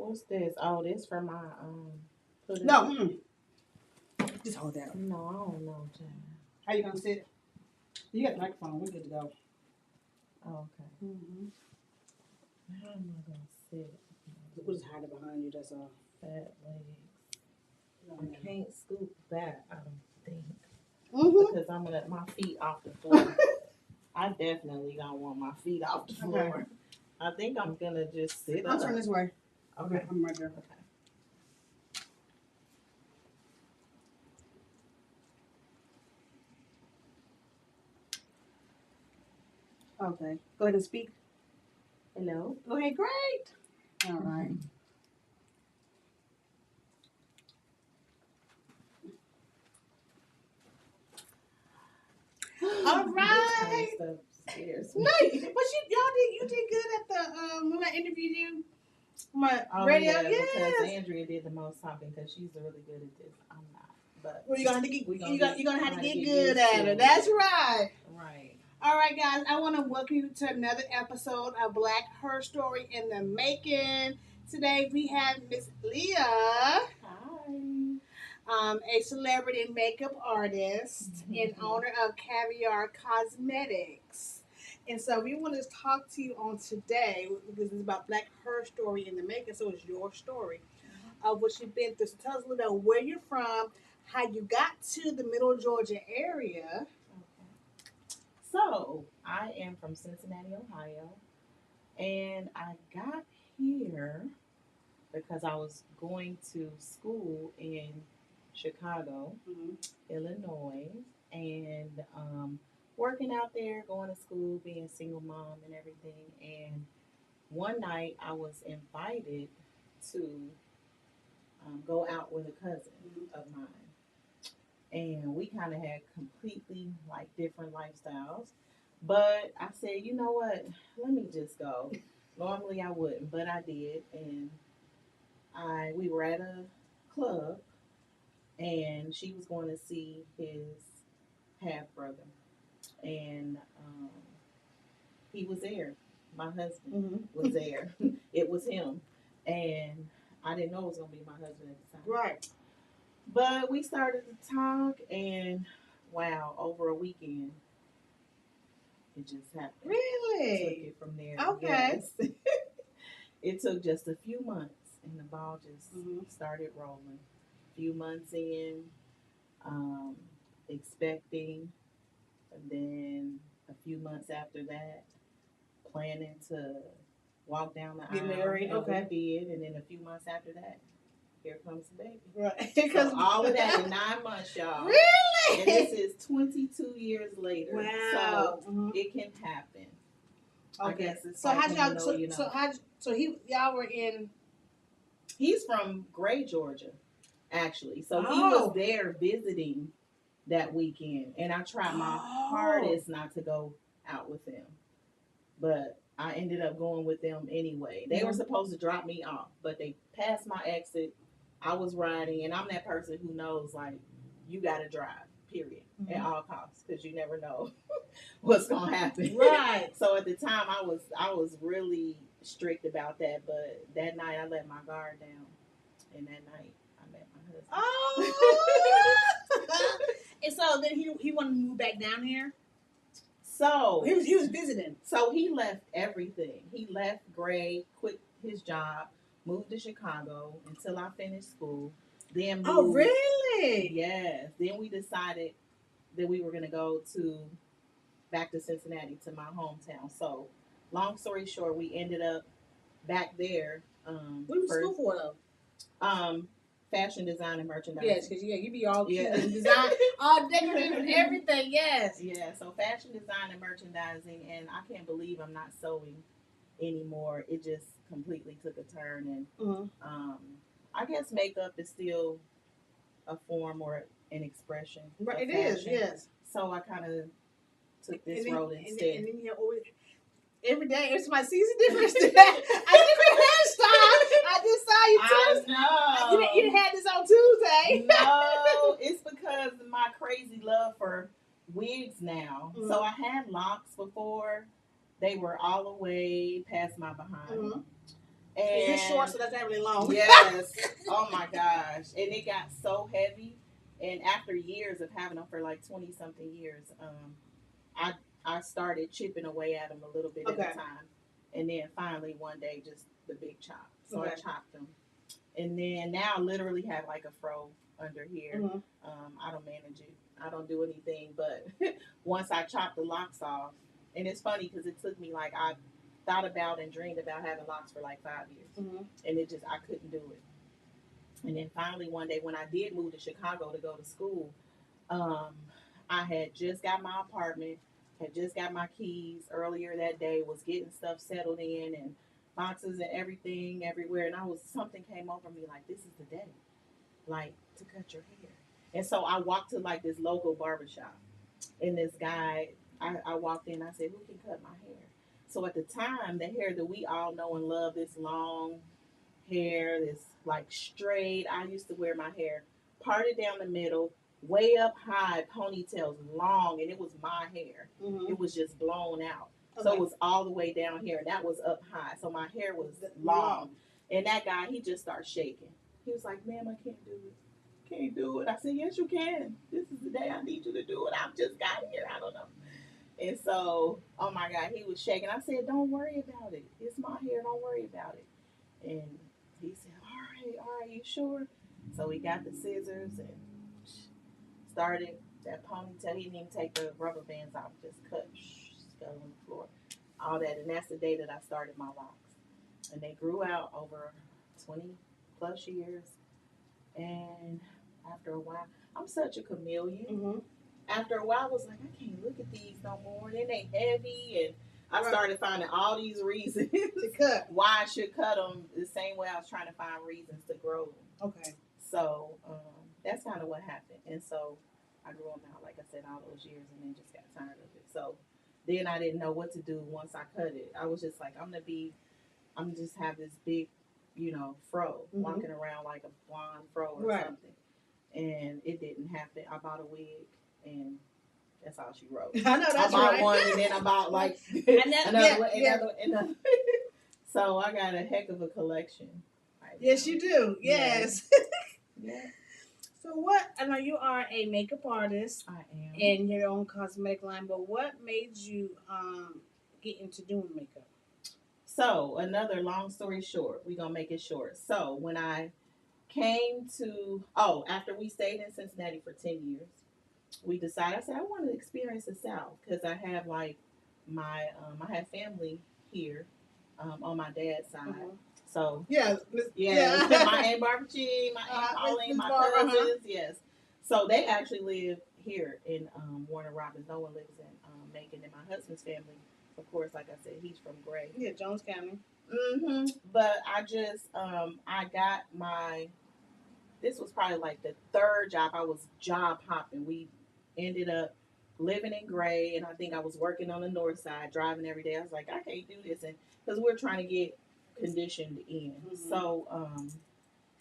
What's this? Oh, this for my put it. No, just hold that. No, I don't know, Jen. How you gonna sit? You got the microphone. We're good to go. Oh, okay. How am I gonna sit? We'll just hide it behind you. That's all. Fat legs. I can't scoop back. I don't think because I'm gonna my feet off the floor. I definitely don't want my feet off the floor. Okay. I think I'm gonna just sit I'll up. turn this way. Okay. I'm right there. Okay. Go ahead and speak. Hello. Go ahead. Great. All right. All right. Scares No, me. but you did good at the when I interviewed you. My Oh, radio, yeah, yes. because Andrea did the most talking because she's really good at this. I'm not, but Well, you're gonna have to get good used at to it. That's right. Right. All right, guys. I want to welcome you to another episode of Black Her Story in the Making. Today we have Miss Leigha. Hi. A celebrity makeup artist and owner of Caviar Cosmetics. And so we want to talk to you on today because it's about Black Her Story in the Making. So it's your story of what you've been through. So tell us a little bit where you're from, how you got to the Middle Georgia area. Okay. So I am from Cincinnati, Ohio, and I got here because I was going to school in Chicago, Illinois, and working out there, going to school, being a single mom and everything. And one night I was invited to go out with a cousin of mine. And we kind of had completely like different lifestyles. But I said, you know what? Let me just go. Normally I wouldn't, but I did. And we were at a club and she was going to see his half brother. And he was there. My husband was there. It was him. And I didn't know it was going to be my husband at the time. Right. But we started to talk, and wow, over a weekend, it just happened. Really? Took it from there. Okay. Yes. It took just a few months, and the ball just started rolling. A few months in, expecting, and then a few months after that, planning to walk down the aisle. Get married. Okay. We did, and then a few months after that, here comes the baby. Right. So all of that in 9 months, y'all. Really? And this is 22 years later. Wow. So it can happen. Okay. I guess it's so like how'd y'all? you know. So y'all were in. He's from Gray, Georgia, actually. So he was there visiting that weekend, and I tried my hardest not to go out with them, but I ended up going with them anyway. They were supposed to drop me off, but they passed my exit. I was riding, and I'm that person who knows, like, you got to drive, period, at all costs, because you never know what's going to happen. Right. So at the time, I was really strict about that, but that night, I let my guard down, and that night, I met my husband. Oh! And so then he wanted to move back down here? So he was visiting. So he left everything. He left Gray, quit his job, moved to Chicago until I finished school. Then moved. Oh, really? Yes. Then we decided that we were going to go back to Cincinnati, to my hometown. So long story short, we ended up back there. What was school for though? Fashion design and merchandising. Yes, because you be all cute and design, all decorative and everything. Yes. Yeah. So fashion design and merchandising, and I can't believe I'm not sewing anymore. It just completely took a turn, and I guess makeup is still a form or an expression. Right. It is. Yes. So I kind of took this road instead. And then you always. Every day, it's my season difference today. I different hairstyle. I just saw you Tuesday. I know. You had this on Tuesday. No, it's because of my crazy love for wigs now. So I had locks before. They were all the way past my behind. And you're short, And so that's not really long. yes, oh my gosh, and it got so heavy. And after years of having them for like 20 something years, I I started chipping away at them a little bit at Okay. a time, and then finally one day just the big chop. So I Okay. chopped them, and then now I literally have like a fro under here. Mhm. I don't manage it. I don't do anything, but once I chopped the locks off, and it's funny because it took me like I thought about and dreamed about having locks for like 5 years, Mhm. and it just I couldn't do it. And then finally one day when I did move to Chicago to go to school, um, I had just got my apartment, had just got my keys earlier that day, was getting stuff settled in and boxes and everything everywhere. And I was something came over me like, this is the day, like to cut your hair. And so I walked to like this local barbershop, and this guy, I walked in, I said, who can cut my hair? So at the time, the hair that we all know and love, this long hair that's like straight. I used to wear my hair parted down the middle, way up high, ponytails long, and it was my hair. Mhm. It was just blown out. So Okay. it was all the way down here, and that was up high. So my hair was long. Long. And that guy, he just started shaking. He was like, ma'am, I can't do it. Can't do it. I said, yes, you can. This is the day I need you to do it. I've just got here. I don't know. And so, oh my God, he was shaking. I said, don't worry about it. It's my hair. Don't worry about it. And he said, all right, you sure? So we got the scissors and started that ponytail. He didn't even take the rubber bands off, just cut, fell on the floor. All that. And that's the day that I started my locks. And they grew out over 20 plus years. And after a while, I'm such a chameleon. Mhm. After a while, I was like, I can't look at these no more. Then they heavy, and I Right. started finding all these reasons To cut. why I should cut them. The same way I was trying to find reasons to grow them. Okay. So that's kind of what happened. And so I grew them out, like I said, all those years, and then just got tired of it. So then I didn't know what to do once I cut it. I was just like, I'm just have this big, fro, Mhm. walking around like a blonde fro or Right. something. And it didn't happen. I bought a wig, and that's all she wrote. I know that's I bought right. one, and then I bought like yeah, another. So I got a heck of a collection. Right Yes, now. you do. Yes. Yeah, So what? I know you are a makeup artist I am. in your own cosmetic line, but what made you get into doing makeup? So another long story short, we're gonna make it short. So when I came to after we stayed in Cincinnati for 10 years, we decided. I said I want to experience the South because I have like I have family here on my dad's side. Mhm. So Yeah. yes, my Aunt Barbara G, my Aunt Pauline, Miss my Barbara, cousins, yes. So they actually live here in Warner Robins. No one lives in Macon, and my husband's family, of course, like I said, he's from Gray. Yeah, Jones County. But I just I got my. This was probably like the third job. I was job hopping. We ended up living in Gray, and I think I was working on the north side, driving every day. I was like, I can't do this, and because we're trying to get conditioned in. Mhm. So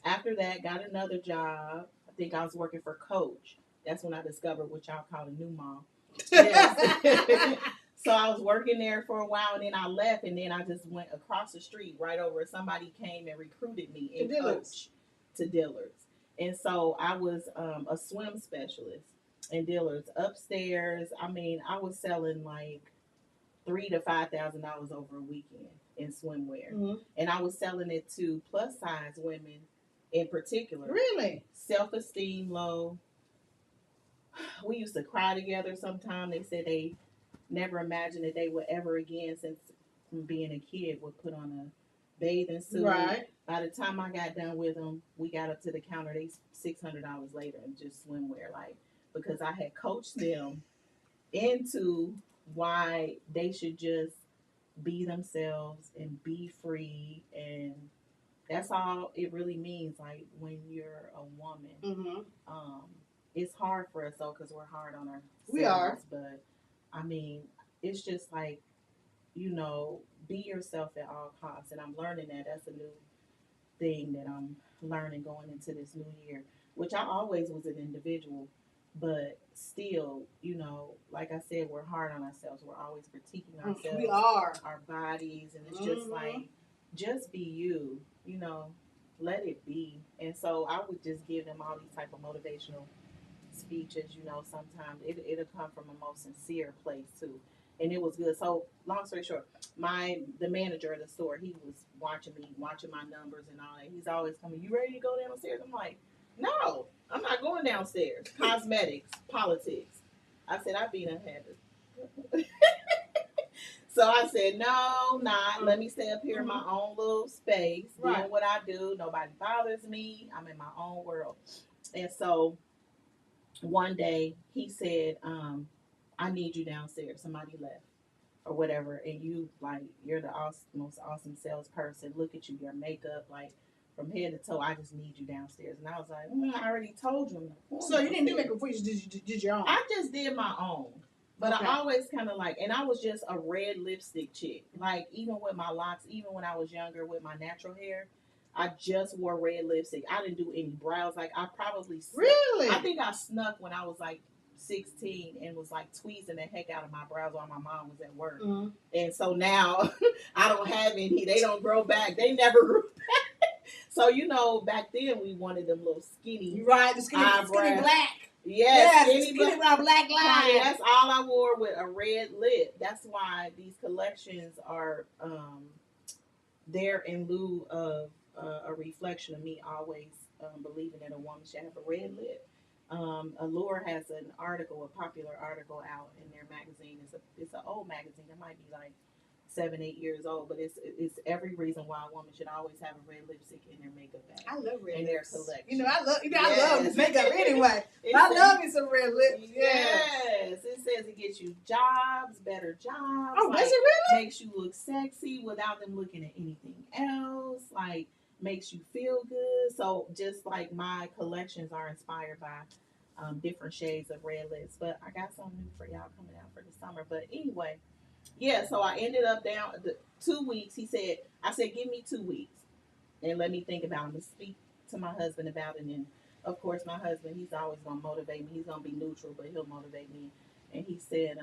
after that, got another job. I think I was working for Coach. That's when I discovered what y'all call a new mom. Yes. So I was working there for a while, and then I left, and then I just went across the street right over. Somebody came and recruited me in Coach to Dillard's, and so I was a swim specialist in Dillard's upstairs. I mean, I was selling like $3,000 to $5,000 over a weekend in swimwear, and I was selling it to plus size women in particular. Really? Self esteem low. We used to cry together sometimes. They said they never imagined that they would ever again, since from being a kid, would put on a bathing suit. Right. By the time I got done with them, we got up to the counter. They $600 later and just swimwear, like because I had coached them into why they should just be themselves and be free, and that's all it really means. Like when you're a woman, um, it's hard for us though because we're hard on ourselves. We are, but I mean, it's just like be yourself at all costs, and I'm learning that. That's a new thing that I'm learning going into this new year, which I always was an individual, but still, like I said, we're hard on ourselves. We're always critiquing ourselves, we are, our bodies, and it's just like just be you, let it be. And so I would just give them all these type of motivational speeches. Sometimes it'll come from a most sincere place too. And it was good. So long story short, the manager of the store, he was watching me, watching my numbers and all that. He's always coming, you ready to go downstairs? I'm like, no, I'm not going downstairs. Cosmetics, politics. I said, I beat a habit. So I said, no, not. Let me stay up here in my own little space, doing what I do. Nobody bothers me. I'm in my own world. And so one day he said, I need you downstairs. Somebody left or whatever. And you're the most awesome salesperson. Look at you, your makeup, like from head to toe. I just need you downstairs. And I was like, I already told you. So you didn't do makeup before you did your own? I just did my own. But okay. I always kind of and I was just a red lipstick chick. Like, even with my locks, even when I was younger with my natural hair, I just wore red lipstick. I didn't do any brows. Like, I probably really? I think I snuck when I was like 16 and was like tweezing the heck out of my brows while my mom was at work. Mm-hmm. And so now I don't have any. They don't grow back. They never grew back. So, back then we wanted them little skinny. Right, the skinny black. Yes, skinny brown black line. That's all I wore with a red lip. That's why these collections are there in lieu of a reflection of me always believing that a woman should have a red lip. Allure has a popular article out in their magazine. It's an old magazine. It might be like 7-8 years old, but it's every reason why a woman should always have a red lipstick in their makeup bag. I love red in their collection. I love makeup anyway. I love me some red lips. Yes, it says it gets you jobs, better jobs. Oh, does it really? Makes you look sexy without them looking at anything else. Like, makes you feel good. So just like my collections are inspired by different shades of red lips. But I got something new for y'all coming out for the summer. But anyway. Yeah, so I ended up down the 2 weeks. I said, give me 2 weeks and let me think about it. I'm going to speak to my husband about it. And of course, my husband, he's always going to motivate me. He's going to be neutral, but he'll motivate me. And he said,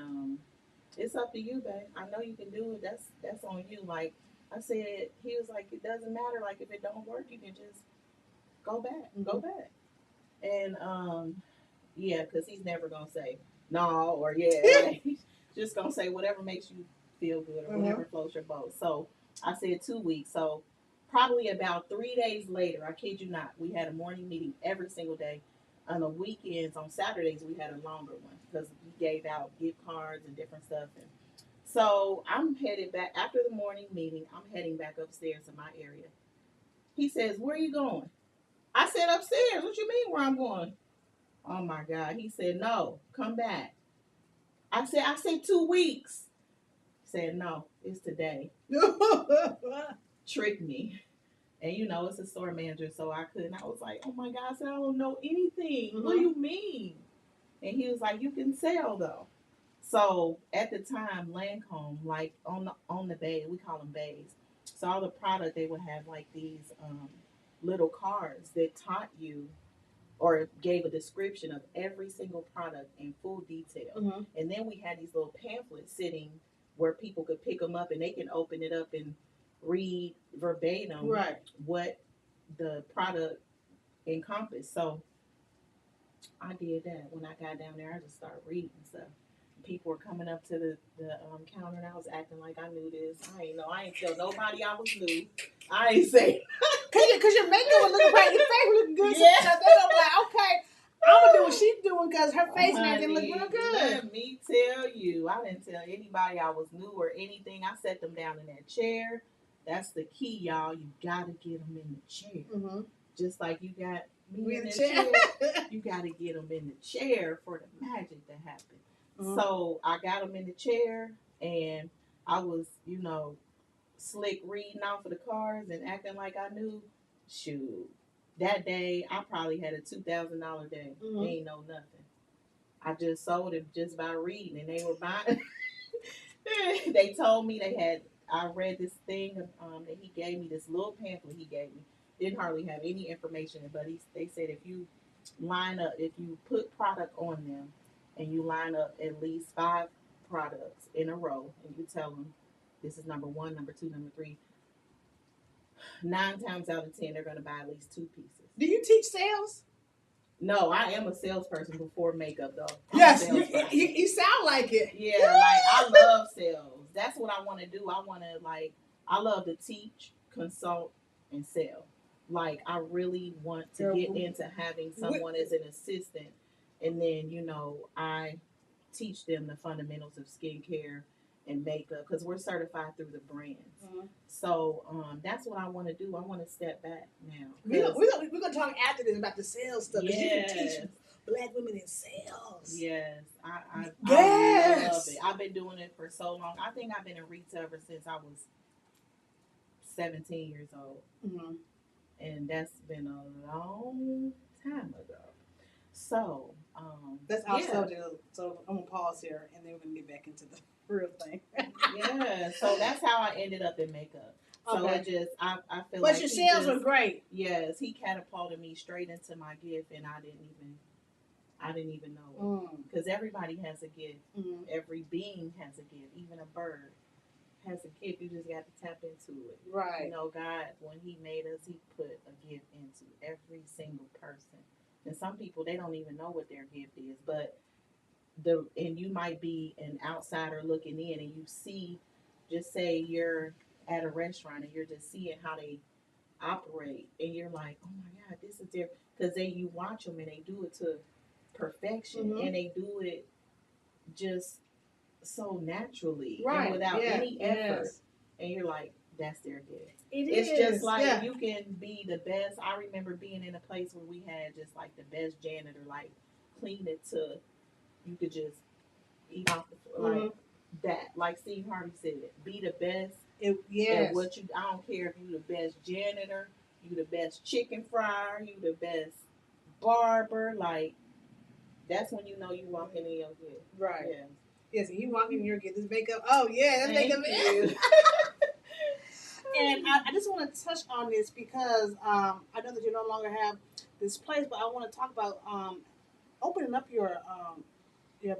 it's up to you, babe. I know you can do it. That's on you. Like I said, he was like, it doesn't matter. Like, if it don't work, you can just go back. Mm-hmm. Go back. And, yeah, because he's never going to say no or yeah. Just gonna say whatever makes you feel good or whatever floats your boat. So I said 2 weeks. So probably about 3 days later, I kid you not, we had a morning meeting every single day. On the weekends, on Saturdays, we had a longer one because we gave out gift cards and different stuff. And so I'm headed back after the morning meeting. I'm heading back upstairs in my area. He says, "Where are you going?" I said, "Upstairs." "What you mean where I'm going?" Oh my God. He said, "No, come back." I said 2 weeks. He said, "No, it's today." Tricked me. And it's a store manager, so I couldn't. I was like, oh my God, I said, I don't know anything. Mm-hmm. What do you mean? And he was like, you can sell though. So at the time, Lancome, like on the bay, we call them bays. So all the product, they would have like these little cards that taught you or gave a description of every single product in full detail. Mm-hmm. And then we had these little pamphlets sitting where people could pick them up and they can open it up and read verbatim what the product encompassed. So I did that. When I got down there, I just started reading stuff. People were coming up to the counter and I was acting like I knew this. I ain't tell nobody I was new. I ain't say because your makeup was looking great, your face was looking good. Yeah. So then I'm like, okay, I'm gonna do what she's doing because her face and everything look real good. Let me tell you, I didn't tell anybody I was new or anything. I set them down in that chair. That's the key, y'all. You gotta get them in the chair, just like you got me in the chair. You gotta get them in the chair for the magic to happen. Mm-hmm. So I got them in the chair, and I was, slick reading off of the cards and acting like I knew. Shoot, that day I probably had a $2,000 day. Mm-hmm. They ain't know nothing. I just sold it just by reading, and they were buying. They told me I read this thing that he gave me, this little pamphlet he gave me. Didn't hardly have any information, but they said if you put product on them, and you line up at least 5 products in a row, and you tell them this is number 1, number 2, number 3, 9 times out of 10, they're going to buy at least 2 pieces. Do you teach sales? No, I am a salesperson before makeup, though. Yes, you sound like it. Yeah, like I love sales. That's what I want to do. I love to teach, consult, and sell. Like, I really want to get into having someone as an assistant, and then, I teach them the fundamentals of skincare and makeup because we're certified through the brands. Mm-hmm. So that's what I want to do. I want to step back now. We're gonna talk after this about the sales stuff because you can teach Black women in sales. Yes, I love it. I've been doing it for so long. I think I've been in retail ever since I was 17 years old. Mm-hmm. And that's been a long time ago. So, that's our subject. So I'm gonna pause here, and then we're gonna get back into the real thing. Yeah. So that's how I ended up in makeup. So I feel but like your sales were great. Yes, he catapulted me straight into my gift, and I didn't even know it because everybody has a gift. Mm-hmm. Every being has a gift. Even a bird has a gift. You just got to tap into it. Right. God, when He made us, He put a gift into every single person. And some people, they don't even know what their gift is. But and you might be an outsider looking in, and you see, just say you're at a restaurant and you're just seeing how they operate, and you're like, oh my God, this is their, because you watch them and they do it to perfection, mm-hmm. and they do it just so naturally, right, and without any effort, and you're like, that's their gift. It's just like you can be the best. I remember being in a place where we had just like the best janitor, like clean it to you could just eat off the floor, mm-hmm. like that. Like Steve Harvey said, be the best. At what you. I don't care if you the best janitor, you the best chicken fryer, you the best barber. Like that's when you know you walking in your gift. Right. Yeah. Yes, you walk in your gift. This makeup. Oh yeah, that's makeup. And I just want to touch on this because I know that you no longer have this place, but I want to talk about opening up your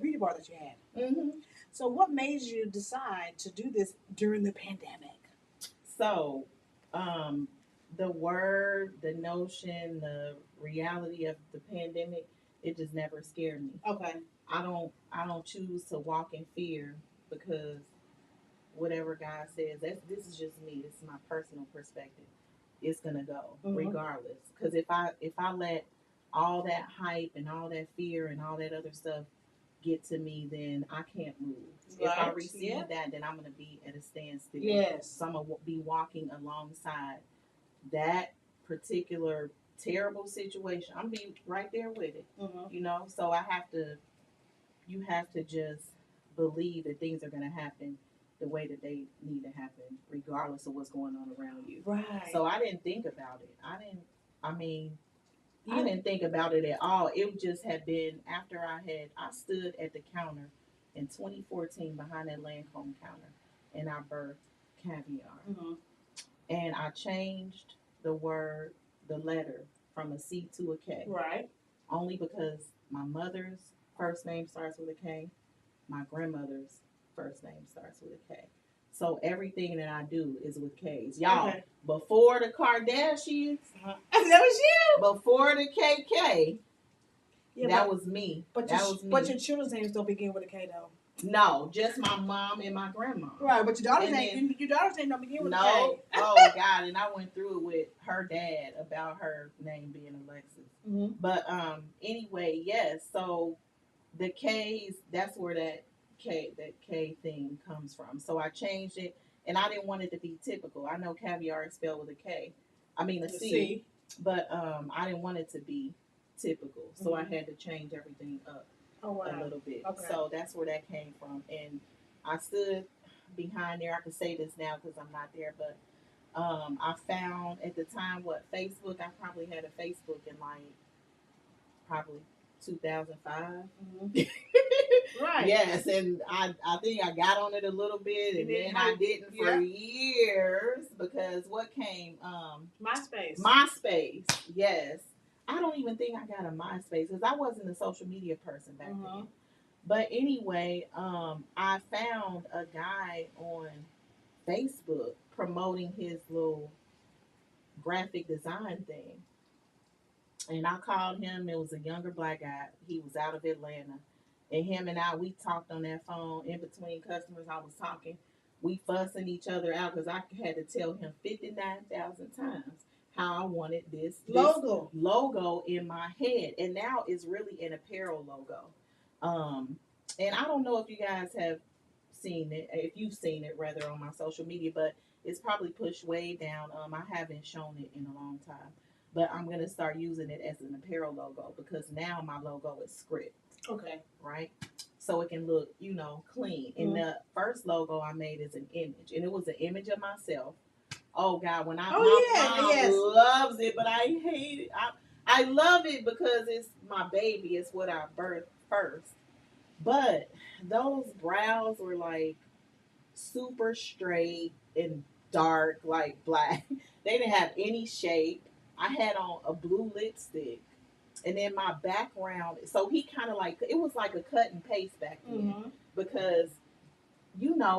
beauty bar that you had. Mm-hmm. So what made you decide to do this during the pandemic? So, the word, the notion, the reality of the pandemic, it just never scared me. Okay. I don't choose to walk in fear because whatever God says, this is just me. This is my personal perspective. It's gonna go, mm-hmm. regardless. Because if I let all that hype and all that fear and all that other stuff get to me, then I can't move. Right. If I receive that, then I'm gonna be at a standstill. Yes. So I'm gonna be walking alongside that particular terrible situation. I'm gonna be right there with it. Mm-hmm. So you have to just believe that things are gonna happen the way that they need to happen, regardless of what's going on around you. Right. So I didn't think about it. I didn't think about it at all. It just had been after I stood at the counter in 2014 behind that Lancome counter, and I birthed Caviar. Mm-hmm. And I changed the letter from a C to a K. Right. Only because my mother's first name starts with a K. My grandmother's first name starts with a K. So everything that I do is with K's. Y'all, before the Kardashians, that was you. Before the KK, that was me. But your children's names don't begin with a K, though. No, just my mom and my grandma. Right, but your daughter's name don't begin with a K. No, oh God, and I went through it with her dad about her name being Alexis. Mm-hmm. But anyway, yes. So the K's, that's where that K thing comes from. So I changed it, and I didn't want it to be typical. I know Caviar is spelled with a K. I mean a C. But I didn't want it to be typical, so mm-hmm. I had to change everything up a little bit. Okay. So that's where that came from, and I stood behind there. I can say this now because I'm not there, but I found at the time Facebook. I probably had a Facebook in probably 2005. Mm-hmm. Right. Yes, and I think I got on it a little bit, and then I didn't for years because what came? MySpace. Yes. I don't even think I got a MySpace because I wasn't a social media person back then. But anyway, I found a guy on Facebook promoting his little graphic design thing. And I called him. It was a younger black guy. He was out of Atlanta. And him and I, we talked on that phone in between customers. I was talking. We fussing each other out because I had to tell him 59,000 times how I wanted this logo in my head. And now it's really an apparel logo. Um, and I don't know if you guys have seen it, if you've seen it rather on my social media, but it's probably pushed way down. I haven't shown it in a long time, but I'm gonna start using it as an apparel logo because now my logo is script. Okay. Right. So it can look, clean. And the first logo I made is an image, and it was an image of myself. Oh God, when my mom loves it, but I hate it. I love it because it's my baby. It's what I birthed first. But those brows were like super straight and dark, like black. They didn't have any shape. I had on a blue lipstick. And then my background, so he kind of like, it was like a cut and paste back then because,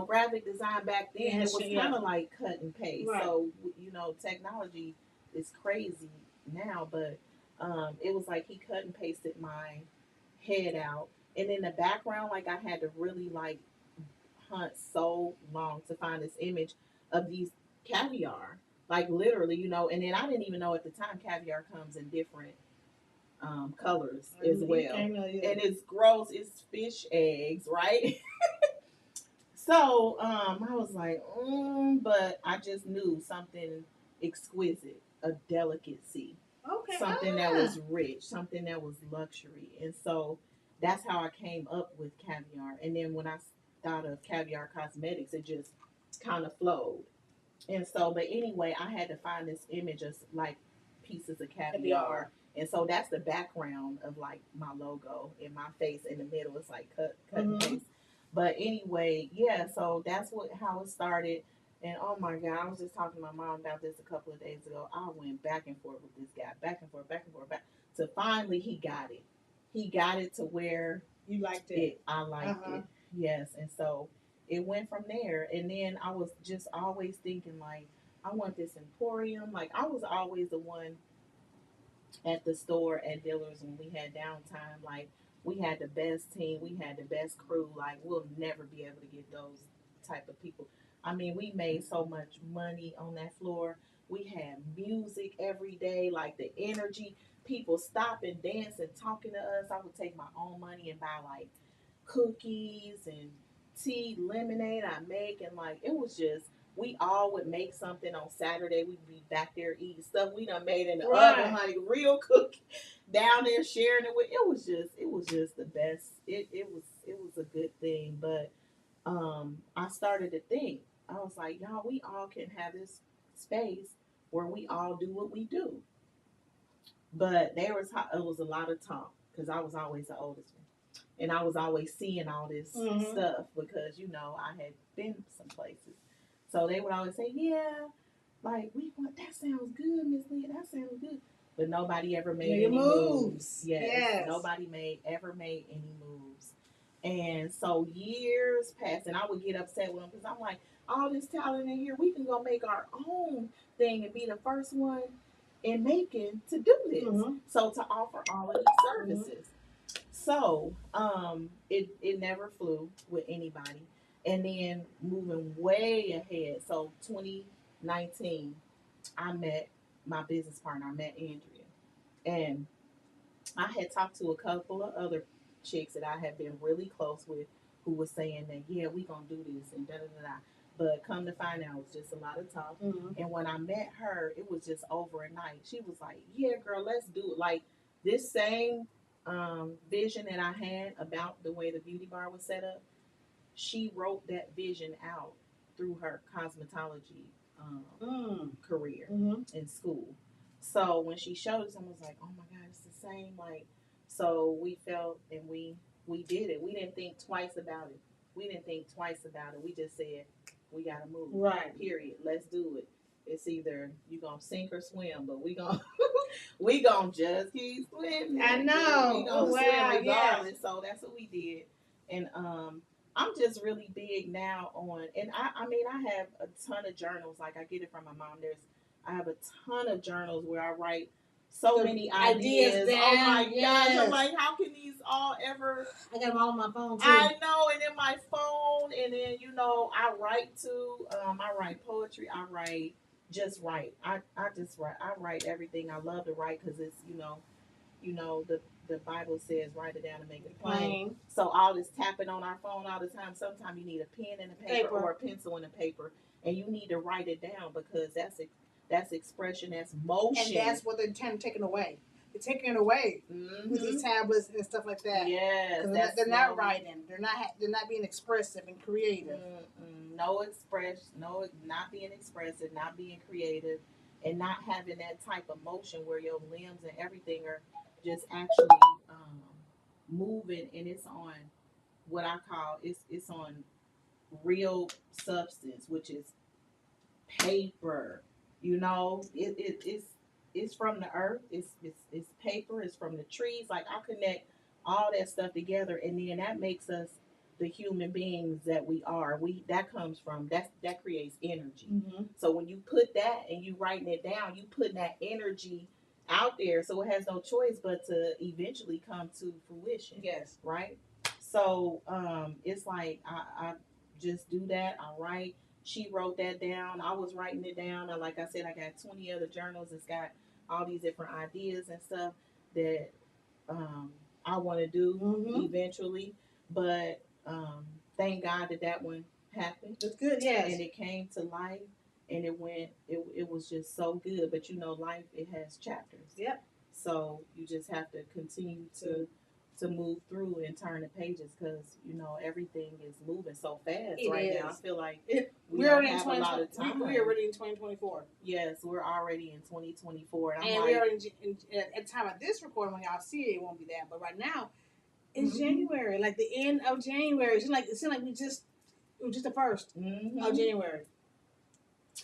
graphic design back then, it was kind of like cut and paste. Right. So, technology is crazy now, but it was like he cut and pasted my head out. And in the background, like I had to really like hunt so long to find this image of these caviar, like literally, and then I didn't even know at the time caviar comes in different colors as well, and it's gross. It's fish eggs, right? So I was like, but I just knew something exquisite, a delicacy, something that was rich, something that was luxury, and so that's how I came up with caviar. And then when I thought of caviar cosmetics, it just kind of flowed. And so, but anyway, I had to find this image of like pieces of caviar. And so that's the background of like my logo, and my face in the middle is like cut and paste. But anyway, yeah, so that's how it started. And oh my God, I was just talking to my mom about this a couple of days ago. I went back and forth with this guy, back and forth, back and forth, back. So finally he got it. He got it to where you liked it. I liked it. Yes. And so it went from there. And then I was just always thinking like, I want this emporium. Like I was always the one at the store at Dillard's when we had downtime. Like we had the best team, we had the best crew. Like we'll never be able to get those type of people. I mean, we made so much money on that floor. We had music every day, like the energy, people stopping, dancing, talking to us. I would take my own money and buy like cookies and tea, lemonade I make, and like it was just we all would make something on Saturday. We'd be back there eating stuff we done made in the oven, like real cookie down there sharing it with. It was just the best. It was a good thing. But I started to think. I was like, y'all, we all can have this space where we all do what we do. But it was a lot of talk because I was always the oldest one. And I was always seeing all this stuff because, I had been some places. So they would always say, yeah, like, we want, that sounds good, Miss Leigha, that sounds good. But nobody ever made any moves. Yes. Nobody ever made any moves. And so years passed, and I would get upset with them because I'm like, all this talent in here, we can go make our own thing and be the first one in making to do this. So to offer all of these services. So it never flew with anybody. And then moving way ahead, so 2019, I met my business partner. I met Andrea, and I had talked to a couple of other chicks that I had been really close with, who was saying that yeah, we gonna do this and da da da da. But come to find out, it was just a lot of talk. And when I met her, it was just overnight. She was like, "Yeah, girl, let's do it." Like this same vision that I had about the way the beauty bar was set up, she wrote that vision out through her cosmetology career in school. So when she showed us, I was like, "Oh my God, it's the same!" Like, so we felt and we did it. We didn't think twice about it. We didn't think twice about it. We just said, "We gotta move." Right. Period. Let's do it. It's either you gonna sink or swim, but we gonna we gonna just keep swimming. I know. We gonna swim regardless. Yes. So that's what we did, and I'm just really big now on, and I mean, I have a ton of journals. Like I get it from my mom. I have a ton of journals where I write so The many ideas ideas. down, Oh my gosh! yes. I'm like, how can these all ever? I got them all on my phone too. I know, and in my phone, and then I write too. I write poetry. I write just write. I just write. I write everything. I love to write because it's the Bible says write it down and make it plain. So all this tapping on our phone all the time. Sometimes you need a pen and a paper or a pencil and a paper, and you need to write it down because that's expression, that's motion, and that's what they're kind of taking away. They're taking it away with these tablets and stuff like that. Yes, they're not writing. They're not being expressive and creative. No not being expressive, not being creative, and not having that type of motion where your limbs and everything are just actually moving, and it's on what I call it's on real substance, which is paper. It's from the earth. It's paper. It's from the trees. Like I connect all that stuff together, and then that makes us the human beings that we are. That comes from that creates energy. Mm-hmm. So when you put that and you writing it down, you putting that energy out there. So it has no choice but to eventually come to fruition. Yes. Right. So it's like I just do that. I write. She wrote that down. I was writing it down. And like I said, I got 20 other journals. It's got all these different ideas and stuff that I want to do eventually. But thank God that one happened. That's good, yes. And it came to life, and it was just so good. But life, it has chapters. Yep. So you just have to continue to move through and turn the pages because everything is moving so fast now. I feel like we're already in 2024. We're already in 2024. Yes, we're already in 2024, and we're already at the time of this recording. When y'all see it, it won't be that. But right now, it's January, like the end of January. It seems like it was just the 1st of January.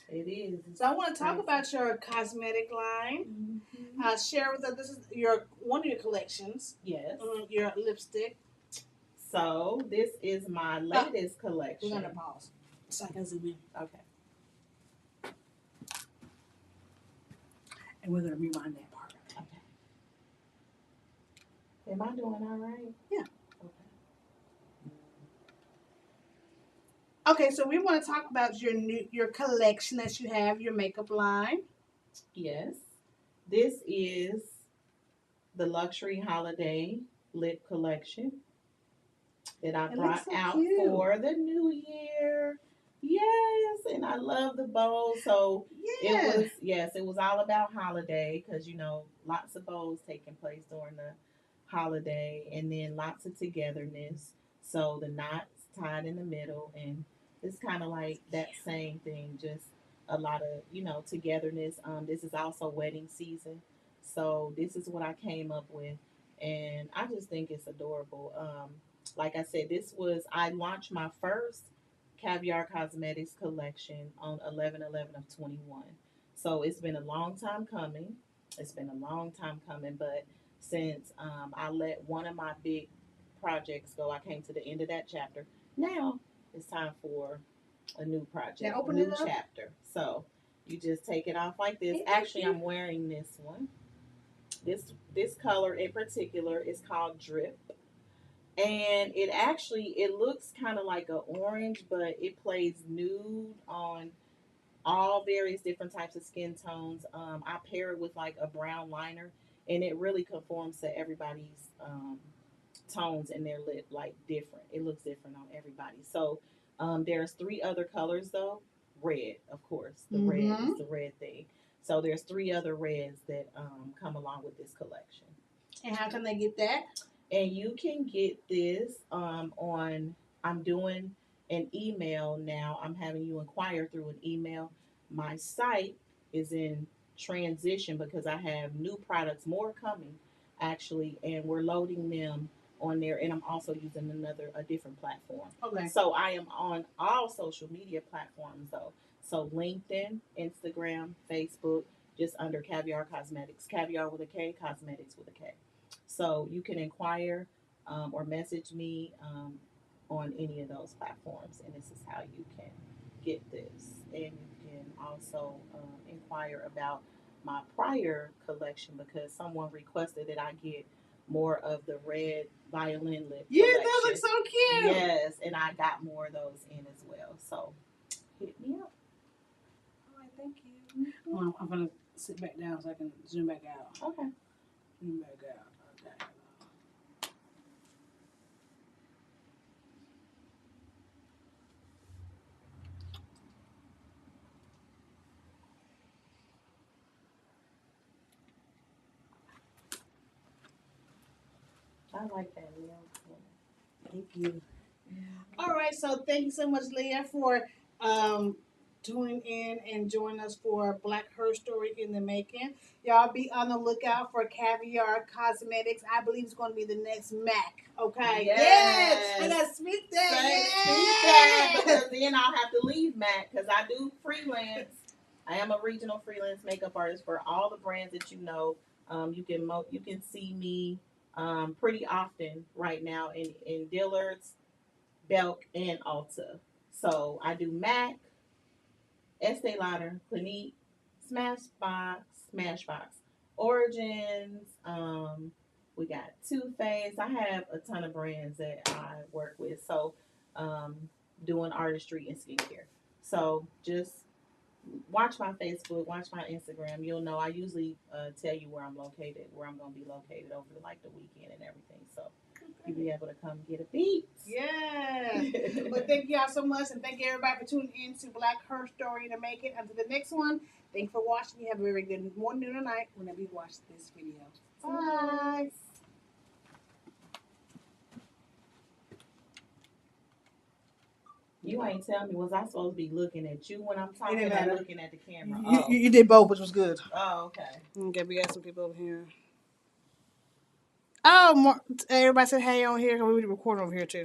It is. So I want to talk about your cosmetic line. Share with us. This is one of your collections. Yes. Your lipstick. So this is my latest collection. We're gonna pause so I can zoom in. Okay. And we're gonna rewind that part. Okay. Am I doing all right? Yeah. Okay, so we want to talk about your collection that you have, your makeup line. Yes. This is the Luxury Holiday Lip Collection that I brought out for the new year. Yes, and I love the bow. So it was all about holiday because lots of bows taking place during the holiday, and then lots of togetherness. So the knots tied in the middle, and it's kind of like that same thing, just a lot of togetherness. This is also wedding season, so this is what I came up with, and I just think it's adorable. Like I said, I launched my first Caviar Cosmetics collection on 11/11 of 21. So it's been a long time coming. But since I let one of my big projects go, I came to the end of that chapter. Now it's time for a new project, new chapter. So you just take it off like this. Actually, I'm wearing this one. This color in particular is called Drip. And it looks kind of like an orange, but it plays nude on all various different types of skin tones. I pair it with like a brown liner, and it really conforms to everybody's tones in their lip, like different. It looks different on everybody. So there's 3 other colors though. Red, of course. The red is the red thing. So there's 3 other reds that come along with this collection. And how can they get that? And you can get this I'm doing an email now. I'm having you inquire through an email. My site is in transition because I have new products, more coming actually, and we're loading them on there. And I'm also using a different platform. Okay. So I am on all social media platforms though. So LinkedIn, Instagram, Facebook, just under Caviar Cosmetics. Caviar with a K, Cosmetics with a K. So you can inquire or message me on any of those platforms, and this is how you can get this. And you can also inquire about my prior collection because someone requested that I get more of the red violin lip Yeah, collection. those look so cute. Yes, and I got more of those in as well. So hit me up. All right, thank you. I'm gonna sit back down so I can zoom back out. Okay. Zoom back out. Okay. I like that, Leah. Thank you. All right, so thank you so much, Leah, for tuning in and joining us for Black Her Story in the Making. Y'all be on the lookout for Caviar Cosmetics. I believe it's going to be the next MAC. Okay. Yes. I got to speak that. Speak that because then I'll have to leave Mac because I do freelance. I am a regional freelance makeup artist for all the brands that you know. You can see me pretty often right now in Dillard's, Belk, and Ulta. So I do MAC, Estee Lauder, Clinique, Smashbox, Origins. We got Too Faced. I have a ton of brands that I work with. So um, doing artistry and skincare. So just watch my Facebook, watch my Instagram. You'll know I usually tell you where I'm located, where I'm going to be located over like the weekend and everything. So you'll be able to come get a beat. Yeah. Well, thank y'all so much, and thank you everybody for tuning in to Black Her Story in the Making. Until the next one, thanks for watching. You have a very good morning, noon, or night whenever you watch this video. Bye. You ain't tell me, was I supposed to be looking at you when I'm talking or looking at the camera? You did both, which was good. Oh, okay. Okay, we got some people over here. Oh, everybody said hey on here. We recording over here too.